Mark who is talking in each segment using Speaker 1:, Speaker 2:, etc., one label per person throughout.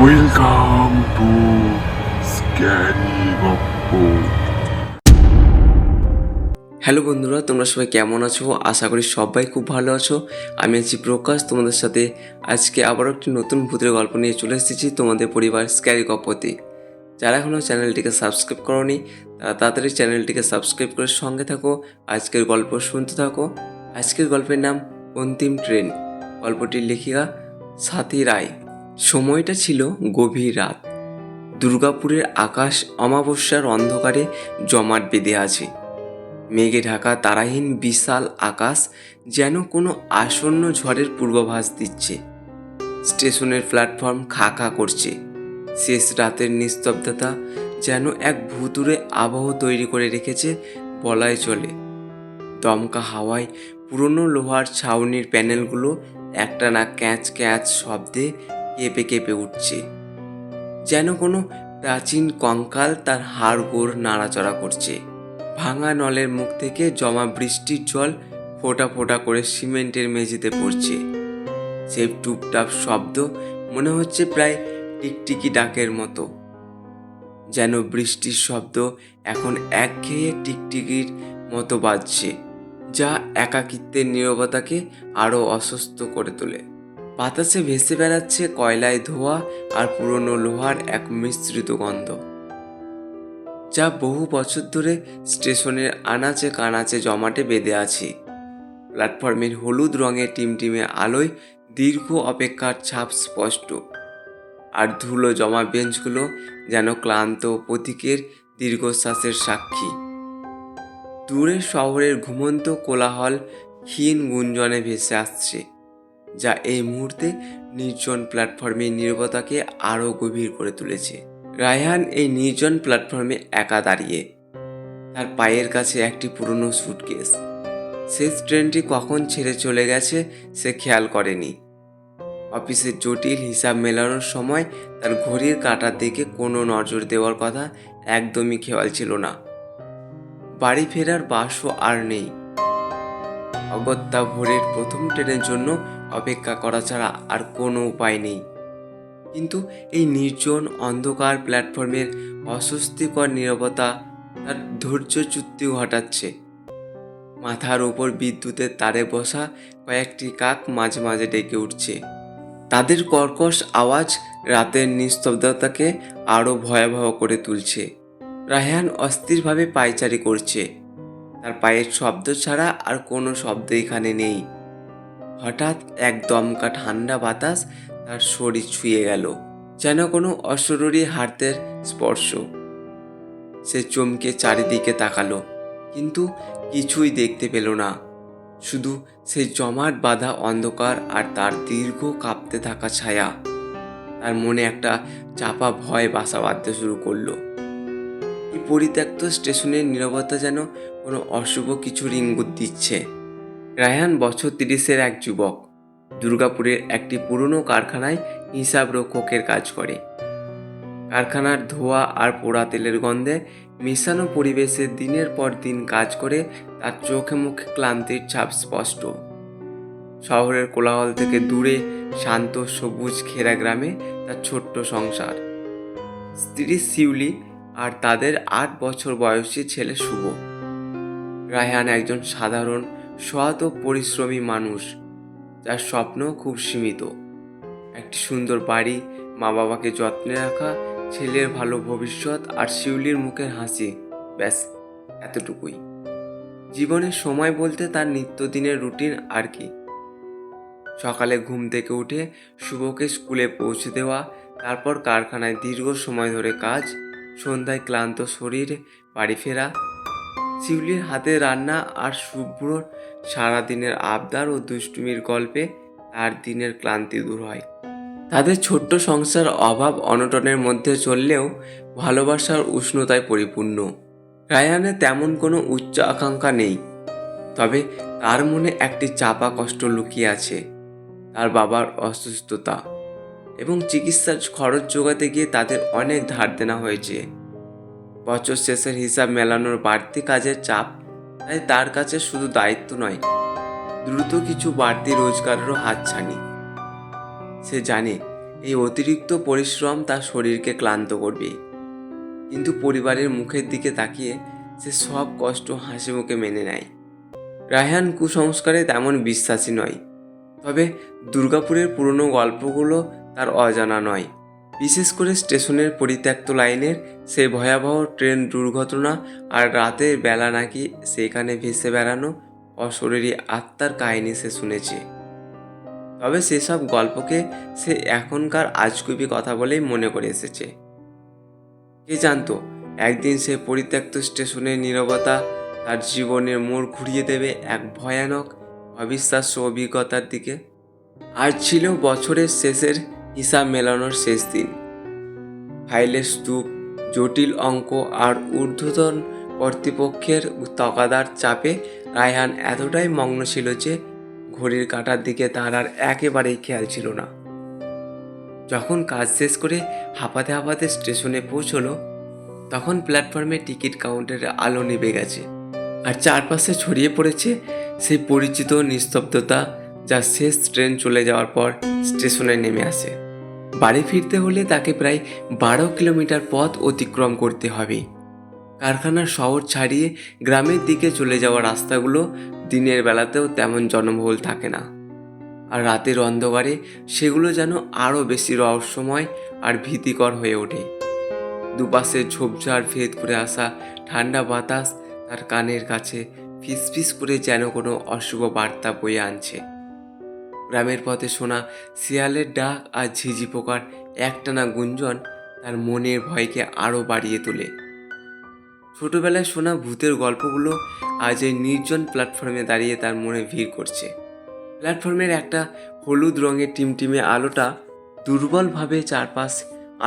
Speaker 1: Welcome to scary গপ্প।
Speaker 2: Hello বন্ধুরা, তোমরা সবাই কেমন আছো? আশা করি সবাই খুব ভালো আছো। আমি আছি প্রকাশ, তোমাদের সাথে আজকে আবারও একটি নতুন ভূতের গল্প নিয়ে চলে এসেছি তোমাদের পরিবার স্ক্যারি গপ্পতে। যারা এখনও চ্যানেলটিকে সাবস্ক্রাইব করোনি তারা তাড়াতাড়ি চ্যানেলটিকে সাবস্ক্রাইব করে সঙ্গে থাকো, আজকের গল্প শুনতে থাকো। আজকের গল্পের নাম অন্তিম ট্রেন। গল্পটির লেখিকা সাথী রায়। সময়টা ছিল গভীর রাত। দুর্গাপুরের আকাশ অমাবস্যার অন্ধকারে জমাট বেঁধে আছে। মেঘে ঢাকা তারাহীন বিশাল আকাশ যেন কোনো আসন্ন ঝড়ের পূর্বাভাস দিচ্ছে। স্টেশনের প্ল্যাটফর্ম খা খা করছে। শেষ রাতের নিস্তব্ধতা যেন এক ভুতুড়ে আবহ তৈরি করে রেখেছে বলাই চলে। দমকা হাওয়ায় পুরনো লোহার ছাউনির প্যানেলগুলো একটানা ক্যাঁচ ক্যাঁচ শব্দে কেঁপে কেঁপে উঠছে, যেন কোনো প্রাচীন কঙ্কাল তার হাড়গোড় নাড়াচড়া করছে। ভাঙা নলের মুখ থেকে জমা বৃষ্টির জল ফোঁটা ফোঁটা করে সিমেন্টের মেঝেতে পড়ছে। সেই টুপটাপ শব্দ মনে হচ্ছে প্রায় টিকটিকি ডাকের মতো, যেন বৃষ্টির শব্দ এখন একঘেয়ে টিকটিকির মতো বাজছে, যা একাকিত্বের নীরবতাকে আরও অসুস্থ করে তোলে। বাতাসে ভেসে বেড়াচ্ছে কয়লায় ধোয়া আর পুরনো লোহার এক মিশ্রিত গন্ধ, যা বহু বছর ধরে স্টেশনের আনাচে কানাচে জমাটে বেঁধে আছে। প্ল্যাটফর্মের হলুদ রঙের টিমটিমে আলোয় দীর্ঘ অপেক্ষার ছাপ স্পষ্ট, আর ধুলো জমা বেঞ্চগুলো যেন ক্লান্ত প্রতীকের দীর্ঘশ্বাসের সাক্ষী। দূরের শহরের ঘুমন্ত কোলাহল ক্ষীণ গুঞ্জনে ভেসে আসছে, যা এই মুহূর্তে নির্জন প্ল্যাটফর্মের নীরবতাকে আরও গভীর করে তুলেছে। রায়হান এই নির্জন প্ল্যাটফর্মে একা দাঁড়িয়ে, তার পায়ের কাছে একটি পুরনো সুটকেস। শেষ ট্রেনটি কখন ছেড়ে চলে গেছে সে খেয়াল করেনি। অফিসের জটিল হিসাব মেলানোর সময় তার ঘড়ির কাঁটার দিকে কোনো নজর দেওয়ার কথা একদমই খেয়াল ছিল না। বাড়ি ফেরার বাসও আর নেই। অগত্যা ভোরের প্রথম ট্রেনের জন্য অপেক্ষা করা ছাড়া আর কোনো উপায় নেই। কিন্তু এই নির্জন অন্ধকার প্ল্যাটফর্মের অস্বস্তিকর নীরবতা তার ধৈর্যচ্যুতি ঘটাচ্ছে। মাথার উপর বিদ্যুতের তারে বসা কয়েকটি কাক মাঝে মাঝে ডেকে উঠছে। তাদের কর্কশ আওয়াজ রাতের নিস্তব্ধতাকে আরও ভয়াবহ করে তুলছে। রায়হান অস্থিরভাবে পায়চারি করছে। তার পায়ের শব্দ ছাড়া আর কোনো শব্দ এখানে নেই। হঠাৎ এক দমকা ঠান্ডা বাতাস তার শরীর ছুঁয়ে গেল, যেন কোনো অশরীরী হাতের স্পর্শ। সে চমকে চারিদিকে তাকালো, কিন্তু কিছুই দেখতে পেল না। শুধু সেই জমাট বাঁধা অন্ধকার আর তার দীর্ঘ কাঁপতে থাকা ছায়া। তার মনে একটা চাপা ভয় বাসা বাঁধতে শুরু করলো। এই পরিত্যক্ত স্টেশনের নীরবতা যেন কোনো অশুভ কিছুর ইঙ্গিত দিচ্ছে। রায়হান বছর 30-এর এক যুবক। দুর্গাপুরের একটি পুরনো কারখানায় হিসাব রক্ষকের কাজ করে। কারখানার ধোঁয়া আর পোড়া তেলের গন্ধে মেশানো পরিবেশে দিনের পর দিন কাজ করে তার চোখে মুখে ক্লান্তির ছাপ স্পষ্ট। শহরের কোলাহল থেকে দূরে শান্ত সবুজ ঘেরা গ্রামে তার ছোট্ট সংসার। স্ত্রী শিউলি আর তাদের 8 বছর বয়সী ছেলে শুভ। রায়হান একজন সাধারণ সৎ ও পরিশ্রমী মানুষ, যার স্বপ্ন খুব সীমিত। একটি সুন্দর বাড়ি, মা বাবাকে যত্নে রাখা, ছেলের ভালো ভবিষ্যৎ আর শিউলির মুখের হাসি, ব্যাস এতটুকুই। জীবনের সময় বলতে তার নিত্যদিনের রুটিন আর কি। সকালে ঘুম থেকে উঠে শুভকে স্কুলে পৌঁছে দেওয়া, তারপর কারখানায় দীর্ঘ সময় ধরে কাজ, সন্ধ্যায় ক্লান্ত শরীরে বাড়ি ফেরা। শিউলির হাতে রান্না আর শুভ্রর সারাদিনের আবদার ও দুষ্টুমির গল্পে তার দিনের ক্লান্তি দূর হয়। তাদের ছোট্ট সংসার অভাব অনটনের মধ্যে চললেও ভালোবাসার উষ্ণতায় পরিপূর্ণ। রায়হানের তেমন কোনো উচ্চ আকাঙ্ক্ষা নেই, তবে তার মনে একটি চাপা কষ্ট লুকিয়ে আছে। তার বাবার অসুস্থতা এবং চিকিৎসার খরচ জোগাতে গিয়ে তাদের অনেক ধার দেনা হয়েছে। বছর শেষের হিসাব মেলানোর বাড়তি কাজের চাপ, তাই তার কাছে শুধু দায়িত্ব নয়, দ্রুত কিছু বাড়তি রোজগারেরও হাতছানি। সে জানে এই অতিরিক্ত পরিশ্রম তার শরীরকে ক্লান্ত করবে, কিন্তু পরিবারের মুখের দিকে তাকিয়ে সে সব কষ্ট হাসি মুখে মেনে নেয়। রায়হান কুসংস্কারে তেমন বিশ্বাসী নয়, তবে দুর্গাপুরের পুরনো গল্পগুলো তার অজানা নয়। বিশেষ করে স্টেশনের পরিত্যক্ত লাইনের সেই ভয়াবহ ট্রেন দুর্ঘটনা আর রাতের বেলা নাকি সেখানে ভেসে বেড়ানো অশরীরী আত্মার কাহিনী সে শুনেছে। তবে সেসব গল্পকে সে এখনকার আজগুবি কথা বলেই মনে করে এসেছে। কে জানতো একদিন সে পরিত্যক্ত স্টেশনের নীরবতা তার জীবনের মোড় ঘুরিয়ে দেবে এক ভয়ানক অবিশ্বাস্য অভিজ্ঞতার দিকে। আজ ছিল বছরের শেষের হিসাব মেলানোর শেষ দিন। ফাইলের স্তূপ, জটিল অঙ্ক আর ঊর্ধ্বতন কর্তৃপক্ষের তকাদার চাপে রায়হান এতটাই মগ্ন ছিল যে ঘড়ির কাঁটার দিকে তার আর একেবারেই খেয়াল ছিল না। যখন কাজ শেষ করে হাঁপাতে হাঁপাতে স্টেশনে পৌঁছলো, তখন প্ল্যাটফর্মে টিকিট কাউন্টারের আলো নিভে গেছে আর চারপাশে ছড়িয়ে পড়েছে সেই পরিচিত নিস্তব্ধতা যা শেষ ট্রেন চলে যাওয়ার পর স্টেশনে নেমে আসে। বাড়ি ফিরতে হলে তাকে প্রায় 12 কিলোমিটার পথ অতিক্রম করতে হবে। কারখানার শহর ছাড়িয়ে গ্রামের দিকে চলে যাওয়া রাস্তাগুলো দিনের বেলাতেও তেমন জনবহুল থাকে না, আর রাতের অন্ধকারে সেগুলো যেন আরও বেশি রহস্যময় আর ভীতিকর হয়ে ওঠে। দুপাশে ঝোপঝাড় ভেদ করে আসা ঠান্ডা বাতাস তার কানের কাছে ফিসফিস করে যেন কোনো অশুভ বার্তা বয়ে আনছে। গ্রামের পথে শোনা শিয়ালের ডাক আর ঝিঝি পোকার একটানা গুঞ্জন তার মনের ভয়কে আরও বাড়িয়ে তোলে। ছোটবেলায় শোনা ভূতের গল্পগুলো আজ এই নির্জন প্ল্যাটফর্মে দাঁড়িয়ে তার মনে ভিড় করছে। প্ল্যাটফর্মের একটা হলুদ রঙের টিমটিমে আলোটা দুর্বলভাবে চারপাশ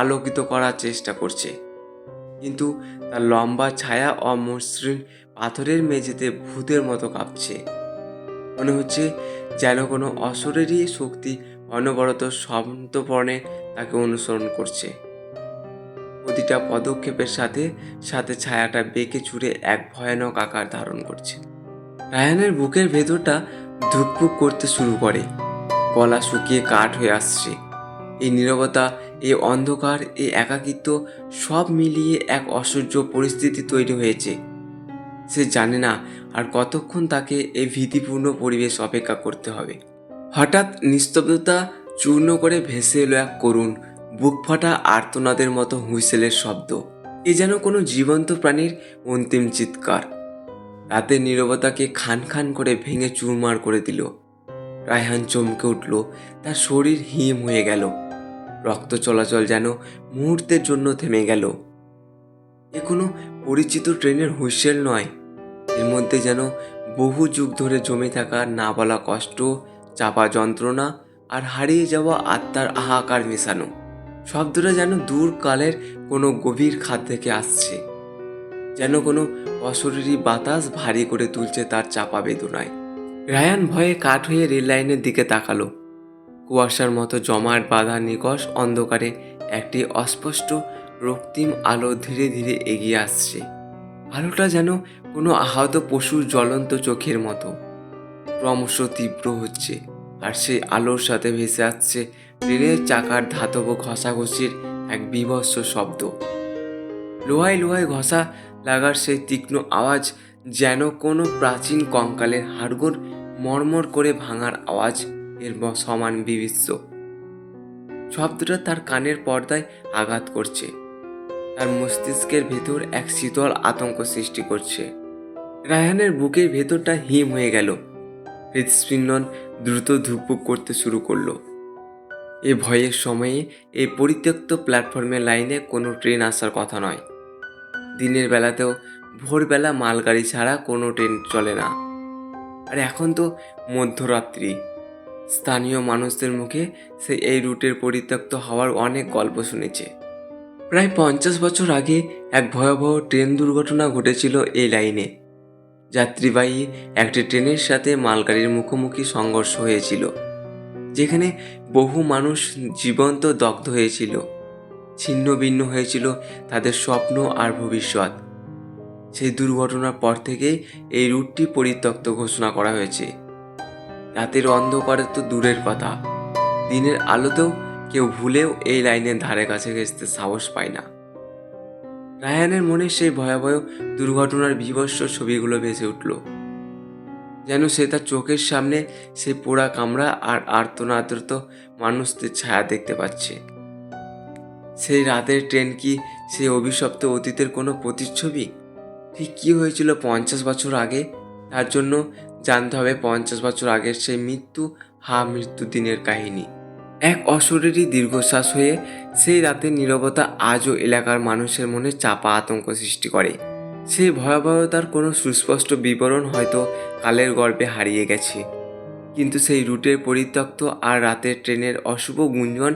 Speaker 2: আলোকিত করার চেষ্টা করছে, কিন্তু তার লম্বা ছায়া অমসৃণ পাথরের মেঝেতে ভূতের মতো কাঁপছে। মনে হচ্ছে যেন কোনো অশরীরী শক্তি অনবরত সন্তর্পণে তাকে অনুসরণ করছে। প্রতিটা পদক্ষেপের সাথে সাথে ছায়াটা বেঁকে চুরে এক ভয়ানক আকার ধারণ করছে। রায়ানের বুকের ভেতরটা ধুকপুক করতে শুরু করে, গলা শুকিয়ে কাঠ হয়ে আসছে। এই নীরবতা, এই অন্ধকার, এই একাকিত্ব সব মিলিয়ে এক অসহ্য পরিস্থিতি তৈরি হয়েছে। সে জানে না আর কতক্ষণ তাকে এই ভীতিপূর্ণ পরিবেশ অপেক্ষা করতে হবে। হঠাৎ নিস্তব্ধতা চূর্ণ করে ভেসে এলো এক করুণ, বুক ফাটা আর্তনাদের মতো হুইসেলের শব্দ। এ যেন কোনো জীবন্ত প্রাণীর অন্তিম চিৎকার। রাতের নীরবতাকে খান খান করে ভেঙে চুরমার করে দিল। রায়হান চমকে উঠল, তার শরীর হিম হয়ে গেল, রক্ত চলাচল যেন মুহূর্তের জন্য থেমে গেল। এ কোনো পরিচিত ট্রেনের হুইসেল নয়, এর মধ্যে যেন বহু যুগ ধরে জমে থাকা না বলা কষ্ট, চাপা যন্ত্রণা আর হারিয়ে যাওয়া আত্মার হাহাকার মেশানো। শব্দটা যেন দূরকালের কোনো গভীর খাদ থেকে আসছে, যেন কোনো অশরীরী বাতাস ভারী করে তুলছে তার চাপা বেদনায়। রায়ান ভয়ে কাঠ হয়ে রেল লাইনের দিকে তাকালো। কুয়াশার মতো জমাট বাঁধা নিকষ অন্ধকারে একটি অস্পষ্ট রক্তিম আলো ধীরে ধীরে এগিয়ে আসছে। আলোটা যেন কোনো আহত পশুর জ্বলন্ত চোখের মতো ক্রমশ তীব্র হচ্ছে, আর সেই আলোর সাথে ভেসে আসছে ট্রেনের চাকার ধাতব ঘষাঘষির এক বীভৎস শব্দ। লোহায় লোহায় ঘষা লাগার সেই তীক্ষ্ণ আওয়াজ যেন কোনো প্রাচীন কঙ্কালের হাড়গোড় মরমর করে ভাঙার আওয়াজ এর সমান বিভৎস। শব্দটা তার কানের পর্দায় আঘাত করছে, তার মস্তিষ্কের ভেতর এক শীতল আতঙ্ক সৃষ্টি করছে। রায়হানের বুকের ভেতরটা হিম হয়ে গেল, হৃদস্পন্দন দ্রুত ধুকপুক করতে শুরু করলো। এ ভয়ের সময়ে এই পরিত্যক্ত প্ল্যাটফর্মের লাইনে কোনো ট্রেন আসার কথা নয়। দিনের বেলাতেও ভোরবেলা মালগাড়ি ছাড়া কোনো ট্রেন চলে না। আর এখন তো মধ্যরাত্রি। স্থানীয় মানুষদের মুখে সে এই রুটের পরিত্যক্ত হওয়ার অনেক গল্প শুনেছে। প্রায় 50 বছর আগে এক ভয়াবহ ট্রেন দুর্ঘটনা ঘটেছিল এই লাইনে। যাত্রীবাহী একটি ট্রেনের সাথে মালগাড়ির মুখোমুখি সংঘর্ষ হয়েছিল, যেখানে বহু মানুষ জীবন্ত দগ্ধ হয়েছিল। ছিন্ন ভিন্ন হয়েছিল তাদের স্বপ্ন আর ভবিষ্যৎ। সেই দুর্ঘটনার পর থেকেই এই রুটটি পরিত্যক্ত ঘোষণা করা হয়েছে। রাতের অন্ধকারে তো দূরের কথা, দিনের আলোতেও কেউ ভুলেও এই লাইনের ধারে কাছে ঘেঁষতে সাহস পায় না। রায়ানের মনে সেই ভয়াবহ দুর্ঘটনার বীভৎস ছবিগুলো ভেসে উঠল, যেন সে তার চোখের সামনে সেই পোড়া কামরা আর আর্তনাদরত মানুষদের ছায়া দেখতে পাচ্ছে। সেই রাতের ট্রেন কি সেই অভিশপ্ত অতীতের কোনো প্রতিচ্ছবি? ঠিক কী হয়েছিল 50 বছর আগে? তার জন্য জানতে হবে 50 বছর আগের সেই মৃত্যু দিনের কাহিনী। এক অশরীরী দীর্ঘশ্বাস হয়ে সেই রাতের নীরবতা আজও এলাকার মানুষের মনে চাপা আতঙ্ক সৃষ্টি করে। সেই ভয়াবহতার কোনো সুস্পষ্ট বিবরণ হয়তো কালের গর্ভে হারিয়ে গেছে, কিন্তু সেই রুটের পরিত্যক্ত আর রাতের ট্রেনের অশুভ গুঞ্জন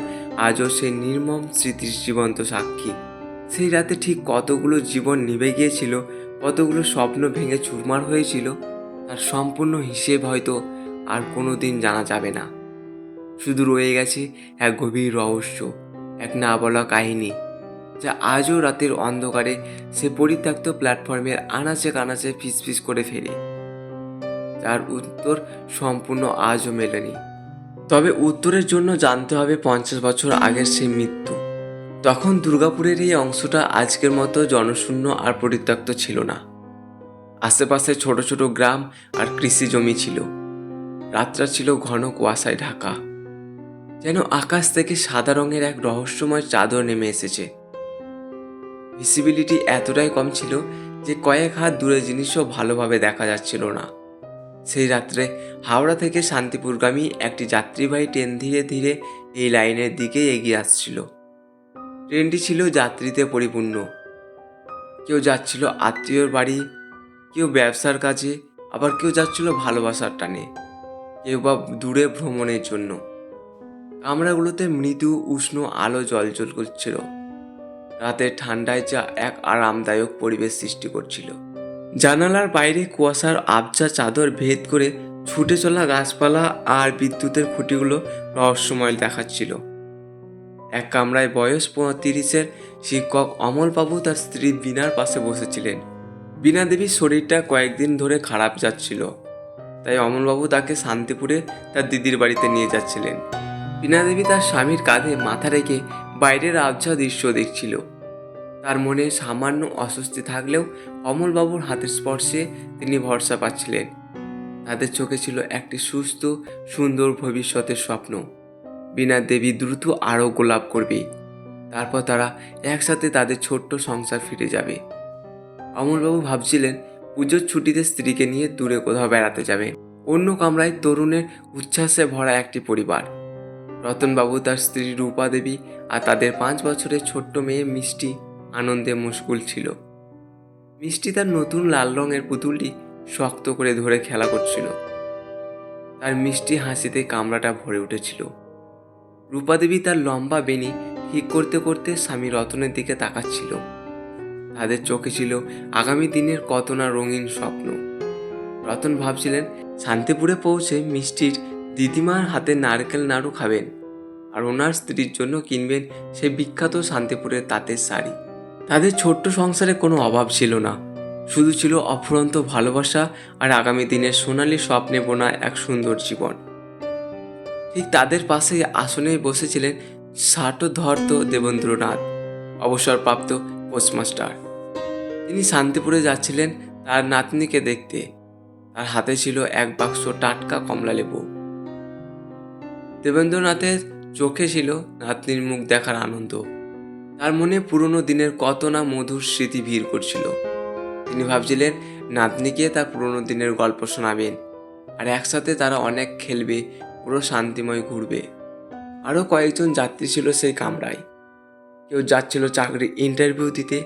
Speaker 2: আজও সেই নির্মম স্মৃতির জীবন্ত সাক্ষী। সেই রাতে ঠিক কতগুলো জীবন নিভে গিয়েছিল, কতগুলো স্বপ্ন ভেঙে চুরমার হয়েছিল, তার সম্পূর্ণ হিসেব হয়তো আর কোনো দিন জানা যাবে না। শুধু রয়ে গেছে এক গভীর রহস্য, এক না বলা কাহিনী, যা আজও রাতের অন্ধকারে সে পরিত্যক্ত প্ল্যাটফর্মের আনাচে কানাচে ফিসফিস করে ফেরে, যার উত্তর সম্পূর্ণ আজও মেলেনি। তবে উত্তরের জন্য জানতে হবে 50 বছর আগের সেই মৃত্যু। তখন দুর্গাপুরের এই অংশটা আজকের মতো জনশূন্য আর পরিত্যক্ত ছিল না। আশেপাশে ছোট ছোট গ্রাম আর কৃষি জমি ছিল। রাতটা ছিল ঘন কুয়াশায় ঢাকা, যেন আকাশ থেকে সাদা রঙের এক রহস্যময় চাদর নেমে এসেছে। ভিজিবিলিটি এতটাই কম ছিল যে কয়েক হাত দূরে জিনিসও ভালোভাবে দেখা যাচ্ছিল না। সেই রাত্রে হাওড়া থেকে শান্তিপুরগামী একটি যাত্রীবাহী ট্রেন ধীরে ধীরে এই লাইনের দিকে এগিয়ে আসছিল। ট্রেনটি ছিল যাত্রীতে পরিপূর্ণ। কেউ যাচ্ছিল আত্মীয়র বাড়ি, কেউ ব্যবসার কাজে, আবার কেউ যাচ্ছিল ভালোবাসার টানে, কেউ বা দূরে ভ্রমণের জন্য। কামরাগুলোতে মৃদু উষ্ণ আলো জ্বলজ্বল করছিল, রাতের ঠান্ডায় যা এক আরামদায়ক পরিবেশ সৃষ্টি করছিল। জানালার বাইরে কুয়াশার আবছা চাদর ভেদ করে ছুটে চলা গাছপালা আর বিদ্যুতের খুঁটিগুলো রহস্যময় দেখাচ্ছিল। এক কামরায় বয়স 35-এর শিক্ষক অমলবাবু তার স্ত্রী বীণার পাশে বসেছিলেন। বীণা দেবীর শরীরটা কয়েকদিন ধরে খারাপ যাচ্ছিল, তাই অমলবাবু তাকে শান্তিপুরে তার দিদির বাড়িতে নিয়ে যাচ্ছিলেন। বীণা দেবী তার স্বামীর কাঁধে মাথা রেখে বাইরের আবছা দৃশ্য দেখছিল। তার মনে সামান্য অস্বস্তি থাকলেও অমলবাবুর হাতের স্পর্শে তিনি ভরসা পাচ্ছিলেন। তাদের চোখে ছিল একটি সুস্থ সুন্দর ভবিষ্যতের স্বপ্ন। বীণা দেবী দ্রুত আরোগ্য লাভ করবে, তারপর তারা একসাথে তাদের ছোট্ট সংসার ফিরে যাবে। অমলবাবু ভাবছিলেন পুজোর ছুটিতে স্ত্রীকে নিয়ে দূরে কোথাও বেড়াতে যাবেন। অন্য কামরায় তরুণের উচ্ছ্বাসে ভরা একটি পরিবার। রতনবাবু, তার স্ত্রী রূপা দেবী আর তাদের 5 বছরের ছোট্ট মেয়ে মিষ্টি আনন্দে মশগুল ছিল। মিষ্টি তার নতুন লাল রঙের পুতুলটি শক্ত করে ধরে খেলা করছিল। তার মিষ্টি হাসিতে কামরাটা ভরে উঠেছিল। রূপা দেবী তার লম্বা বেনি ঠিক করতে করতে স্বামী রতনের দিকে তাকাচ্ছিল। তাদের চোখে ছিল আগামী দিনের কত না রঙিন স্বপ্ন। রতন ভাবছিলেন শান্তিপুরে পৌঁছে মিষ্টির দিদিমার হাতে নারকেল নাড়ু খাবেন, আর ওনার স্ত্রীর জন্য কিনবেন সেই বিখ্যাত শান্তিপুরের তাঁতের শাড়ি। তাদের ছোট্ট সংসারে কোনো অভাব ছিল না, শুধু ছিল অফুরন্ত ভালোবাসা আর আগামী দিনের সোনালি স্বপ্নে বোনা এক সুন্দর জীবন। ঠিক তাদের পাশে আসনে বসেছিলেন ষাটোধর্ত দেবেন্দ্রনাথ, অবসরপ্রাপ্ত পোস্টমাস্টার। তিনি শান্তিপুরে যাচ্ছিলেন তার নাতনিকে দেখতে। তার হাতে ছিল এক বাক্স টাটকা কমলালেবু। দেবেন্দ্রনাথের চোখে ছিল নাতনির মুখ দেখার আনন্দ। তার মনে পুরনো দিনের কত না মধুর স্মৃতি ভিড় করছিল। তিনি ভাবছিলেন নাতনিকে তার পুরনো দিনের গল্প শোনাবেন, আর একসাথে তারা অনেক খেলবে, পুরো শান্তিময় ঘুরবে। আরও কয়েকজন যাত্রী ছিল সেই কামরায়। কেউ যাচ্ছিল চাকরির ইন্টারভিউ দিতে,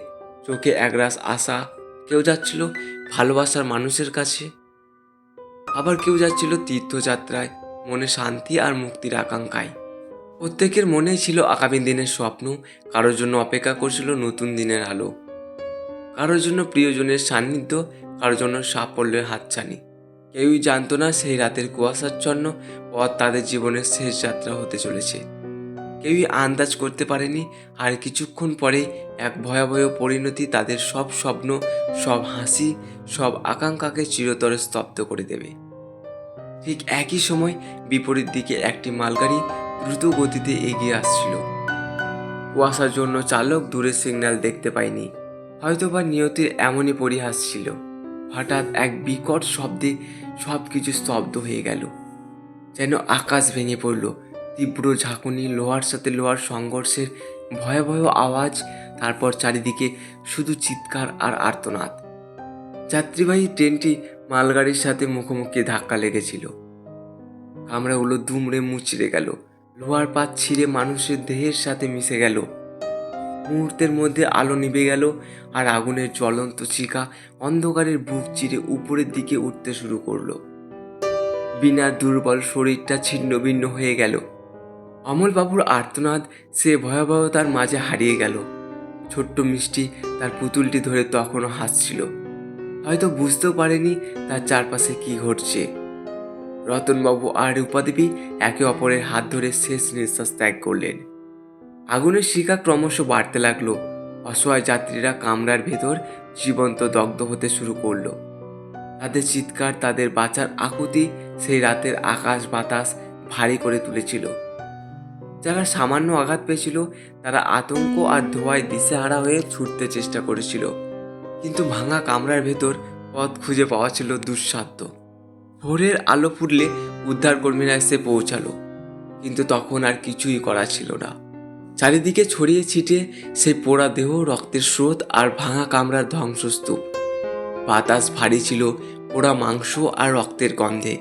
Speaker 2: চোখে একরাশ আশা। কেউ যাচ্ছিল ভালোবাসার মানুষের কাছে, আবার কেউ যাচ্ছিল তীর্থযাত্রায়, মনে শান্তি আর মুক্তির আকাঙ্ক্ষায়। প্রত্যেকের মনেই ছিল আগামী দিনের স্বপ্ন। কারোর জন্য অপেক্ষা করছিল নতুন দিনের আলো, কারোর জন্য প্রিয়জনের সান্নিধ্য, কারোর জন্য সাফল্যের হাতছানি। কেউই জানতো না সেই রাতের কুয়াশাচ্ছন্ন পথ তাদের জীবনের শেষ যাত্রা হতে চলেছে। কেউই আন্দাজ করতে পারেনি আর কিছুক্ষণ পরেই এক ভয়াবহ পরিণতি তাদের সব স্বপ্ন, সব হাসি, সব আকাঙ্ক্ষাকে চিরতরে স্তব্ধ করে দেবে। ঠিক একই সময় বিপরীত দিকে একটি মালগাড়ি দ্রুত গতিতে এগিয়ে আসছিল। কুয়াশার জন্য চালক দূরের সিগন্যাল দেখতে পায়নি, হয়তোবা নিয়তির এমনই পরিহাস ছিল। হঠাৎ এক বিকট শব্দে সব কিছু স্তব্ধ হয়ে গেল, যেন আকাশ ভেঙে পড়ল। তীব্র ঝাঁকুনি, লোহার সাথে লোহার সংঘর্ষের ভয়াবহ আওয়াজ, তারপর চারিদিকে শুধু চিৎকার আর আর্তনাদ। যাত্রীবাহী ট্রেনটি মালগাড়ির সাথে মুখোমুখি ধাক্কা লেগেছিল। কামরাগুলো দুমড়ে মুচড়ে গেল, লোহার পাত ছিঁড়ে মানুষের দেহের সাথে মিশে গেল। মুহূর্তের মধ্যে আলো নিভে গেল, আর আগুনের জ্বলন্ত চিকা অন্ধকারের বুক চিরে উপরের দিকে উঠতে শুরু করলো। বিনার দুর্বল শরীরটা ছিন্ন ভিন্ন হয়ে গেল। অমলবাবুর আর্তনাদ সে ভয়াবহতার মাঝে হারিয়ে গেল। ছোট্ট মিষ্টি তার পুতুলটি ধরে তখনও হাসছিল, হয়তো বুঝতেও পারেনি তার চারপাশে কি ঘটছে। রতনবাবু আর রূপাদেবী একে অপরের হাত ধরে শেষ নিঃশ্বাস ত্যাগ করলেন। আগুনের শিখা ক্রমশ বাড়তে লাগলো। অসহায় যাত্রীরা কামরার ভেতর জীবন্ত দগ্ধ হতে শুরু করলো। তাদের চিৎকার, তাদের বাঁচার আকুতি সেই রাতের আকাশ বাতাস ভারী করে তুলেছিল। যারা সামান্য আঘাত পেয়েছিল তারা আতঙ্ক আর ধোঁয়ায় দিশেহারা হয়ে ছুটতে চেষ্টা করেছিল, কিন্তু ভাঙা কামরার ভেতর পথ খুঁজে পাওয়া ছিল দুঃসাধ্য। ভোরের আলো ফুটলে উদ্ধারকর্মীরা এসে পৌঁছালো, কিন্তু তখন আর কিছুই করা ছিল না। চারিদিকে ছড়িয়ে ছিটিয়ে সেই পোড়া দেহ, রক্তের স্রোত আর ভাঙা কামরার ধ্বংসস্তূপ। বাতাস ভারী ছিল পোড়া মাংস আর রক্তের গন্ধে।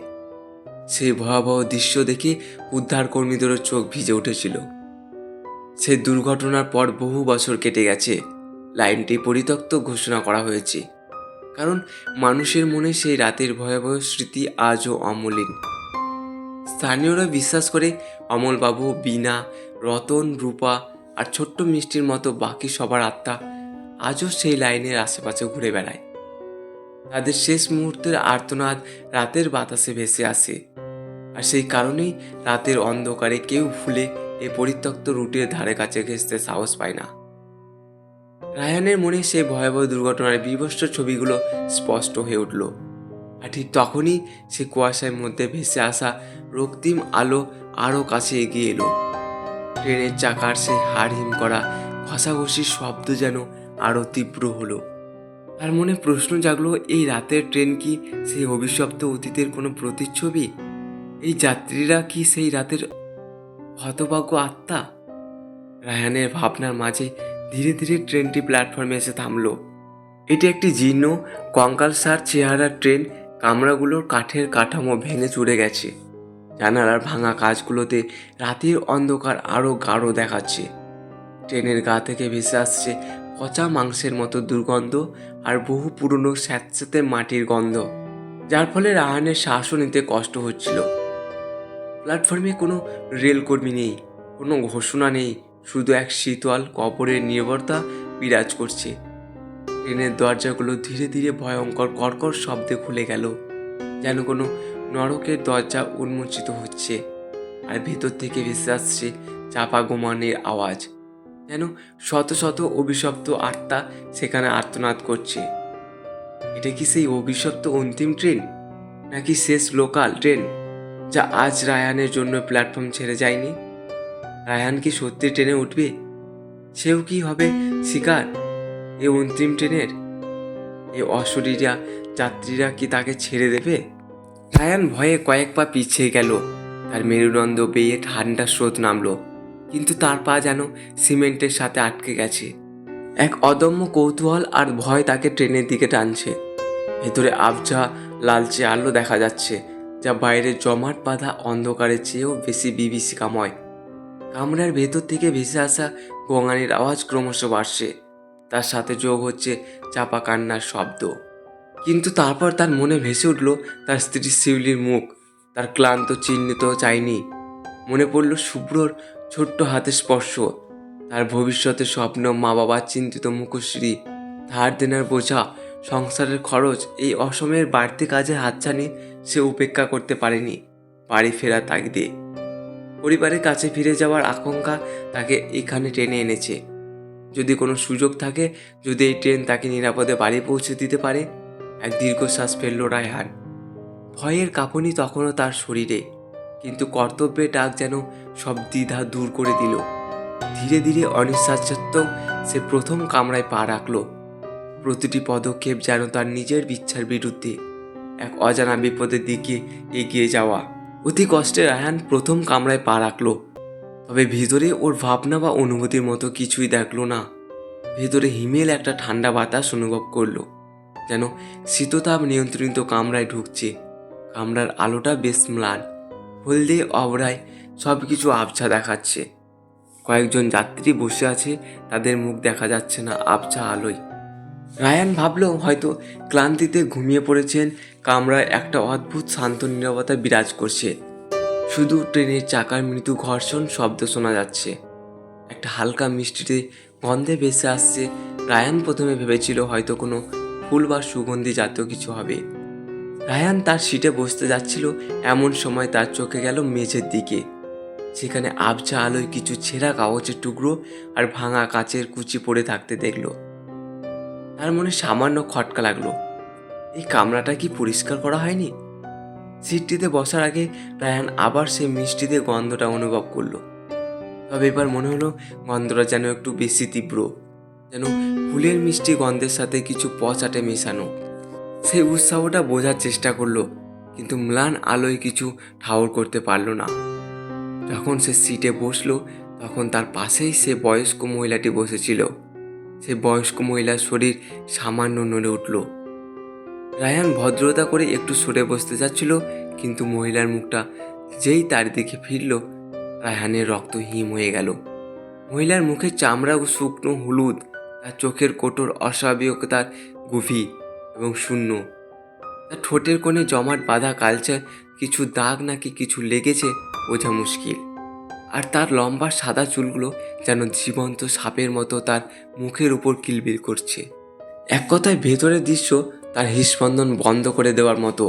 Speaker 2: সেই ভয়াবহ দৃশ্য দেখে উদ্ধারকর্মীদেরও চোখ ভিজে উঠেছিল। সেই দুর্ঘটনার পর বহু বছর কেটে গেছে। লাইনটি পরিত্যক্ত ঘোষণা করা হয়েছে, কারণ মানুষের মনে সেই রাতের ভয়াবহ স্মৃতি আজও অমলিন। স্থানীয়রা বিশ্বাস করে অমলবাবু, বীণা, রতন, রূপা আর ছোট্ট মিষ্টির মতো বাকি সবার আত্মা আজও সেই লাইনের আশেপাশে ঘুরে বেড়ায়। তাদের শেষ মুহূর্তের আর্তনাদ রাতের বাতাসে ভেসে আসে, আর সেই কারণেই রাতের অন্ধকারে কেউ ভুলে এই পরিত্যক্ত রুটের ধারে কাছে ঘেঁষতে সাহস পায় না। রায়ানের মনে সেই ভয়াবহ দুর্ঘটনার বিভৎস ছবিগুলো স্পষ্ট হয়ে উঠল, আর ঠিক তখনই সে কুয়াশার মধ্যে ভেসে আসা রক্তিম আলো আরও কাছে এগিয়ে এলো। ট্রেনের চাকার সেই হাড়হিম করা ঘষাঘষির শব্দ যেন আরও তীব্র হলো। তার মনে প্রশ্ন জাগলো, এই রাতের ট্রেন কি সেই অভিশপ্ত অতীতের কোনো প্রতিচ্ছবি? এই যাত্রীরা কি সেই রাতের হতভাগ্য আত্মা? রায়ানের ভাবনার মাঝে ধীরে ধীরে ট্রেনটি প্ল্যাটফর্মে এসে থামলো। এটি একটি জীর্ণ কঙ্কালসার চেহারার ট্রেন। কামরাগুলোর কাঠের কাঠামো ভেঙে চুরে গেছে, জানালার ভাঙা কাঁচগুলোতে রাতের অন্ধকার আরও গাঢ় দেখাচ্ছে। ট্রেনের গা থেকে ভেসে আসছে পচা মাংসের মতো দুর্গন্ধ আর বহু পুরনো স্যাঁতস্যাঁতে মাটির গন্ধ, যার ফলে রাহানের শ্বাসও নিতে কষ্ট হচ্ছিল। প্ল্যাটফর্মে কোনো রেলকর্মী নেই, কোনো ঘোষণা নেই, শুধু এক শীতল কবরের নীরবতা বিরাজ করছে। ট্রেনের দরজাগুলো ধীরে ধীরে ভয়ঙ্কর কর্কর শব্দে খুলে গেল, যেন কোনো নরকের দরজা উন্মোচিত হচ্ছে। আর ভেতর থেকে ভেসে আসছে চাপা গোমানের আওয়াজ, যেন শত শত অভিশপ্ত আত্মা সেখানে আর্তনাদ করছে। এটা কি সেই অভিশপ্ত অন্তিম ট্রেন, নাকি শেষ লোকাল ট্রেন যা আজ রায়ানের জন্য প্ল্যাটফর্ম ছেড়ে যায়নি? রায়ান কি সত্যি ট্রেনে উঠবে? সেও কি হবে শিকার এই অন্তিম ট্রেনের? এই অশরীরা যাত্রীরা কি তাকে ছেড়ে দেবে? রায়ান ভয়ে কয়েক পা পিছিয়ে গেল। তার মেরুদণ্ড বেয়ে ঠান্ডা স্রোত নামলো, কিন্তু তার পা যেন সিমেন্টের সাথে আটকে গেছে। এক অদম্য কৌতূহল আর ভয় তাকে ট্রেনের দিকে টানছে। ভেতরে আবছা লালচে আলো দেখা যাচ্ছে, যা বাইরে জমাট বাঁধা অন্ধকারের চেয়েও বেশি বিভীষিকাময়। কামরার ভেতর থেকে ভেসে আসা গোঙানির আওয়াজ ক্রমশ বাড়ছে, তার সাথে যোগ হচ্ছে চাপা কান্নার শব্দ। কিন্তু তারপর তার মনে ভেসে উঠল তার স্ত্রী শিউলির মুখ, তার ক্লান্ত চিহ্নিত চাইনি। মনে পড়ল শুভ্রর ছোট্ট হাতের স্পর্শ, তার ভবিষ্যতের স্বপ্ন, মা বাবার চিন্তিত মুখশ্রী, ধার দেনার বোঝা, সংসারের খরচ। এই অসময়ের বাড়তি কাজের হাতছানি সে উপেক্ষা করতে পারেনি। বাড়ি ফেরার তাগিদে, পরিবারের কাছে ফিরে যাওয়ার আকাঙ্ক্ষা তাকে এখানে টেনে এনেছে। যদি কোনো সুযোগ থাকে, যদি এই ট্রেন তাকে নিরাপদে বাড়ি পৌঁছে দিতে পারে। এক দীর্ঘশ্বাস ফেলল রায়হান। ভয়ের কাঁপুনি তখনও তার শরীরে, কিন্তু কর্তব্যের ডাক যেন সব দ্বিধা দূর করে দিল। ধীরে ধীরে অনিশ্বাস সত্ত্বেও সে প্রথম কামরায় পা রাখলো। প্রতিটি পদক্ষেপ যেন তার নিজের ইচ্ছার বিরুদ্ধে, এক অজানা বিপদের দিকে এগিয়ে যাওয়া। অতি কষ্টে রায়হান প্রথম কামরায় পা রাখলো, তবে ভিতরে ওর ভাবনা বা অনুভূতির মতো কিছুই দেখলো না। ভেতরে হিমেল একটা ঠান্ডা বাতাস অনুভব করলো, যেন শীততাপ নিয়ন্ত্রিত কামরায় ঢুকছে। কামরার আলোটা বেশ ম্লান, হলদে অবরায় সব কিছু আবছা দেখাচ্ছে। কয়েকজন যাত্রী বসে আছে, তাদের মুখ দেখা যাচ্ছে না আবছা আলোয়। রায়ান ভাবলো হয়তো ক্লান্তিতে ঘুমিয়ে পড়েছেন। কামরায় একটা অদ্ভুত শান্ত নীরবতা বিরাজ করছে। শুধু ট্রেনের চাকার মৃদু ঘর্ষণ শব্দ শোনা যাচ্ছে। একটা হালকা মিষ্টিতে গন্ধে ভেসে আসছে। রায়ান প্রথমে ভেবেছিল হয়তো কোনো ফুল বা সুগন্ধি জাতীয় কিছু হবে। রায়ান তার সিটে বসতে যাচ্ছিল, এমন সময় তার চোখে গেল মেঝের দিকে। সেখানে আবছা আলোয় কিছু ছেঁড়া কাগজের টুকরো আর ভাঙা কাচের কুচি পড়ে থাকতে দেখলো। তার মনে সামান্য খটকা লাগলো, এই কামরাটা কি পরিষ্কার করা হয়নি? সিটটিতে বসার আগে রায়ান আবার সেই মিষ্টিতে গন্ধটা অনুভব করলো। তবে এবার মনে হলো গন্ধটা যেন একটু বেশি তীব্র, যেন ফুলের মিষ্টি গন্ধের সাথে কিছু পচাটে মেশানো। সেই উৎসাহটা বোঝার চেষ্টা করলো, কিন্তু ম্লান আলোয় কিছু ঠাউর করতে পারলো না। যখন সে সিটে বসলো, তখন তার পাশেই সে বয়স্ক মহিলাটি বসেছিল। সে বয়স্ক মহিলার শরীর সামান্য নড়ে উঠল। রায়ান ভদ্রতা করে একটু সরে বসতে যাচ্ছিল, কিন্তু মহিলার মুখটা যেই তার দিকে ফিরল, রায়হানের রক্ত হিম হয়ে গেল। মহিলার মুখের চামড়া শুকনো হলুদ, তার চোখের কোটর অস্বাভাবিকতার গভীর এবং শূন্য। তার ঠোঁটের কোণে জমাট বাঁধা কালচে কিছু দাগ নাকি কিছু লেগেছে বোঝা মুশকিল। আর তার লম্বা সাদা চুলগুলো যেন জীবন্ত সাপের মতো তার মুখের উপর কিলবিল করছে। এক কথায় ভেতরের দৃশ্য তার হৃদস্পন্দন বন্ধ করে দেওয়ার মতো।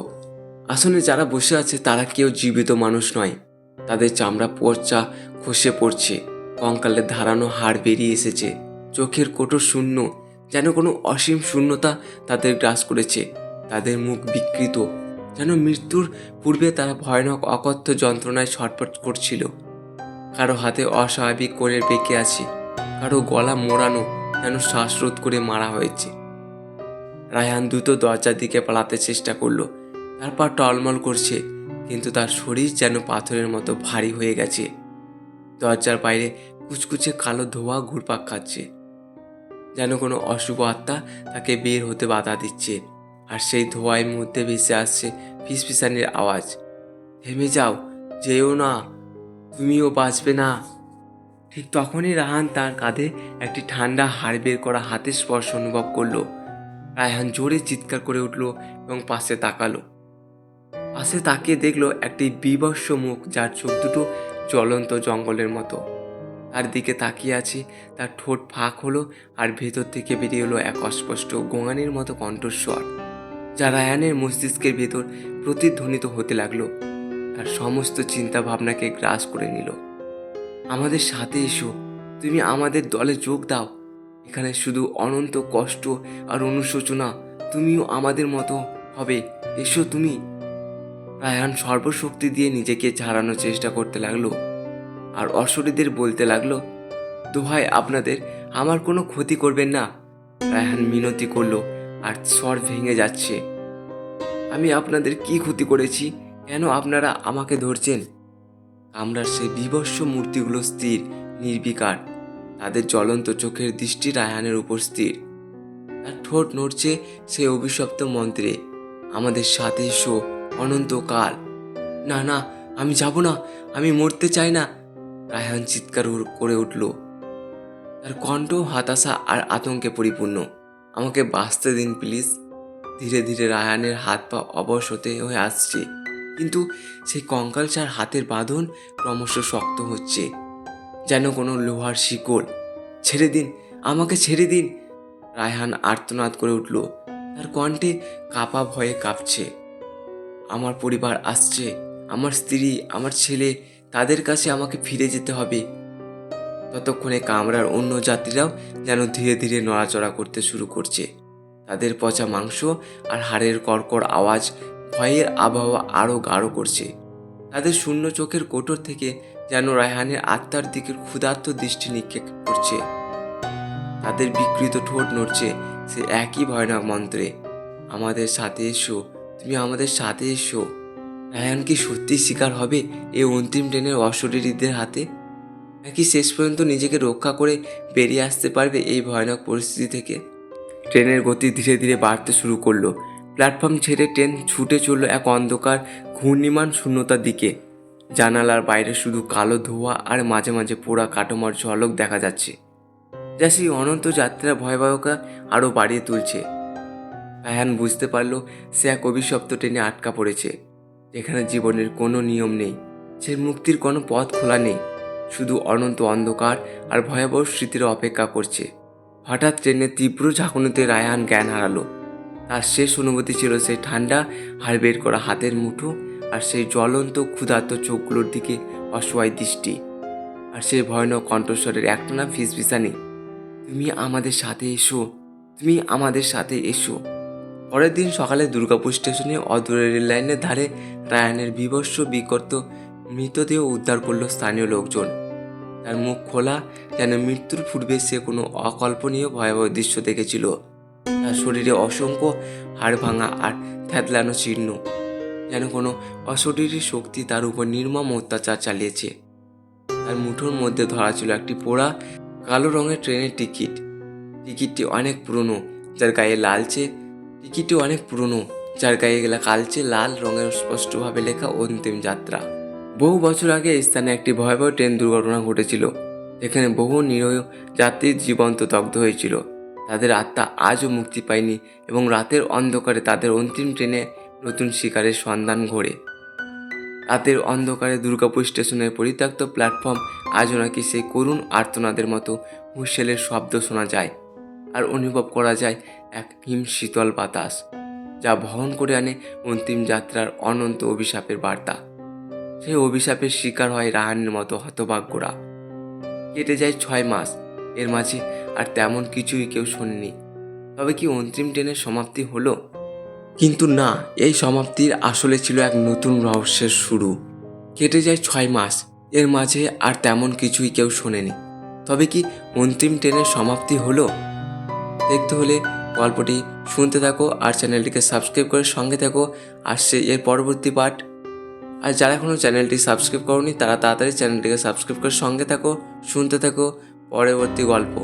Speaker 2: আসলে যারা বসে আছে তারা কেউ জীবিত মানুষ নয়। তাদের চামড়া পচা খসে পড়ছে, কঙ্কালের ধারানো হাড় বেরিয়ে এসেছে, চোখের কোটর শূন্য, যেন কোনো অসীম শূন্যতা তাদের গ্রাস করেছে। তাদের মুখ বিকৃত, যেন মৃত্যুর পূর্বে তারা ভয়ানক অকথ্য যন্ত্রণায় ছটফট করছিল। কারো হাতে অস্বাভাবিক করে বেঁকে আছে, কারো গলা মোড়ানো, যেন শ্বাসরোধ করে মারা হয়েছে। রায়হান দ্রুত দরজার দিকে পালাতে চেষ্টা করলো। তার পা টলমল করছে, কিন্তু তার শরীর যেন পাথরের মতো ভারী হয়ে গেছে। দরজার বাইরে কুচকুচে কালো ধোঁয়া ঘুরপাক খাচ্ছে, যেন কোনো অশুভ আত্মা তাকে বের হতে বাধা দিচ্ছে। আর সেই ধোঁয়ার মধ্যে ভেসে আসছে ফিসফিসানির আওয়াজ, থেমে যাও, যেও না, তুমিও বাঁচবে না। ঠিক তখনই রায়হান তার কাঁধে একটি ঠান্ডা হাড় বের করা হাতের স্পর্শ অনুভব করলো। রায়হান জোরে চিৎকার করে উঠল এবং পাশে তাকালো। পাশে তাকিয়ে দেখলো একটি বীভৎস মুখ, যার চোখ দুটো জ্বলন্ত জঙ্গলের মতো তার দিকে তাকিয়ে আছে। তার ঠোঁট ফাঁক হলো, আর ভেতর থেকে বেরিয়ে এলো এক অস্পষ্ট গোঙানির মতো কণ্ঠস্বর, যা রায়ানের মস্তিষ্কের ভেতর প্রতিধ্বনিত হতে লাগলো। তার সমস্ত চিন্তা ভাবনাকে গ্রাস করে নিল। আমাদের সাথে এসো, তুমি আমাদের দলে যোগ দাও। এখানে শুধু অনন্ত কষ্ট আর অনুশোচনা, তুমিও আমাদের মতো হবে, এসো তুমি। রায়হান সর্বশক্তি দিয়ে নিজেকে ঝাড়ানোর চেষ্টা করতে লাগলো, আর অশরীদের বলতে লাগলো, দোহাই আপনাদের, আমার কোনো ক্ষতি করবেন না। রায়হান মিনতি করলো, আর স্বর ভেঙে যাচ্ছে, আমি আপনাদের কি ক্ষতি করেছি? কেন আপনারা আমাকে ধরছেন? কামরার সেই বিভৎস মূর্তিগুলো স্থির, নির্বিকার, তাদের জ্বলন্ত চোখের দৃষ্টি রায়হানের উপর স্থির। তার ঠোঁট নড়ছে সেই অভিশপ্ত মন্ত্রে, আমাদের সাথে এসো, অনন্তকাল। না না, আমি যাব না, আমি মরতে চাই না। রায়হান চিৎকার করে উঠল, তার কণ্ঠ হতাশা আর আতঙ্কে পরিপূর্ণ। আমাকে বাঁচতে দিন প্লিজ। ধীরে ধীরে রায়হানের হাত পা অবশ হয়ে আসছে, কিন্তু সেই কঙ্কালসার হাতের বাঁধন ক্রমশ শক্ত হচ্ছে, যেন কোনো লোহার শিকল। ছেড়ে দিন, আমাকে ছেড়ে দিন। রায়হান আর্তনাদ করে উঠল, তার কণ্ঠে কাঁপা ভয়ে কাঁপছে। আমার পরিবার আসছে, আমার স্ত্রী, আমার ছেলে, তাদের কাছে আমাকে ফিরে যেতে হবে। ততক্ষণে কামরার অন্য যাত্রীরাও যেন ধীরে ধীরে নড়াচড়া করতে শুরু করছে। তাদের পচা মাংস আর হাড়ের কড়কড় আওয়াজ ভয়ের আবহাওয়া আরও গাঢ় করছে। তাদের শূন্য চোখের কোটর থেকে যেন রায়হানের আত্মার দিকের ক্ষুধার্ত দৃষ্টি নিক্ষেপ করছে। তাদের বিকৃত ঠোঁট নড়ছে সে একই ভয়ানক মন্ত্রে, আমাদের সাথে এসো, তুমি আমাদের সাথে এসো। রায়হান কি সত্যি শিকার হবে এই অন্তিম ট্রেনের অশরীরীদের হাতে, নাকি শেষ পর্যন্ত নিজেকে রক্ষা করে বেরিয়ে আসতে পারবে এই ভয়ানক পরিস্থিতি থেকে? ট্রেনের গতি ধীরে ধীরে বাড়তে শুরু করলো। প্ল্যাটফর্ম ছেড়ে ট্রেন ছুটে চলল এক অন্ধকার ঘূর্ণিমান শূন্যতার দিকে। জানালার বাইরে শুধু কালো ধোঁয়া আর মাঝে মাঝে পোড়া কাঠোমার ঝলক দেখা যাচ্ছে, যা সেই অনন্ত যাত্রার ভয়াবহতা আরও বাড়িয়ে তুলছে। রায়হান বুঝতে পারল সে এক অভিশপ্ত ট্রেনে আটকা পড়েছে, যেখানে জীবনের কোনো নিয়ম নেই, সে মুক্তির কোনো পথ খোলা নেই, শুধু অনন্ত অন্ধকার আর ভয়াবহ স্মৃতির অপেক্ষা করছে। হঠাৎ ট্রেনের তীব্র ঝাঁকুনিতে রায়হান জ্ঞান হারালো। তার শেষ অনুভূতি ছিল সেই ঠান্ডা হাড় বের করা হাতের মুঠো, আর সেই জ্বলন্ত ক্ষুধার্ত চোখগুলোর দিকে অসহায় দৃষ্টি, আর সেই ভয়ানক কণ্ঠস্বরের একটানা ফিসফিসানি, তুমি আমাদের সাথে এসো, তুমি আমাদের সাথে এসো। পরের দিন সকালে দুর্গাপুর স্টেশনে অদূরে রেল লাইনের ধারে রায়ানের বিভৎস বিকর্ত মৃতদেহ উদ্ধার করলো স্থানীয় লোকজন। তার মুখ খোলা, যেন মৃত্যুর পূর্বে সে কোনো অকল্পনীয় ভয়াবহ দৃশ্য দেখেছিল। তার শরীরে অসংখ্য হাড় ভাঙা আর থ্যাতলানো চিহ্ন, যেন কোনো অশরীরী শক্তি তার উপর নির্মম অত্যাচার চালিয়েছে। তার মুঠোর মধ্যে ধরা ছিল একটি পোড়া কালো রঙের ট্রেনের টিকিট। টিকিটটি অনেক পুরনো, যার গায়ে কালচে লাল রঙের স্পষ্টভাবে লেখা অন্তিম যাত্রা। বহু বছর আগে এই স্থানে একটি ভয়াবহ ট্রেন দুর্ঘটনা ঘটেছিল, যেখানে বহু নিরীহ যাত্রী জীবন্ত দগ্ধ হয়েছিল। তাদের আত্মা আজও মুক্তি পায়নি এবং রাতের অন্ধকারে তাদের অন্তিম ট্রেনে নতুন শিকারের সন্ধান ঘোরে। রাতের অন্ধকারে দুর্গাপুর স্টেশনের পরিত্যক্ত প্ল্যাটফর্ম আজও নাকি সেই করুণ আর্তনাদের মতো হুইসেলের শব্দ শোনা যায়, আর অনুভব করা যায় এক হিম শীতল বাতাস, যা বহন করে আনে অন্তিম যাত্রার অনন্ত অভিশাপের বার্তা। সেই অভিশাপের শিকার হয় রায়হানের মতো হতভাগ্যরা। কেটে যায় 6 মাস, এর মাঝে আর তেমন কিছুই কেউ শোনেনি। তবে কি অন্তিম ট্রেনের সমাপ্তি হলো? কিন্তু না, এই সমাপ্তির আসলে ছিল এক নতুন রহস্যের শুরু। কেটে যায় 6 মাস, এর মাঝে আর তেমন কিছুই কেউ শোনেনি। তবে কি অন্তিম ট্রেনের সমাপ্তি হলো? দেখতে হলে গল্পটি শুনতে থাকো আর চ্যানেলটিকে সাবস্ক্রাইব করে সঙ্গে থাকো। আসছে এর পরবর্তী পার্ট। আর যারা এখনও চ্যানেলটি সাবস্ক্রাইব করোনি তারা তাড়াতাড়ি চ্যানেলটিকে সাবস্ক্রাইব করে সঙ্গে থাকো, শুনতে থাকো পরবর্তী গল্প।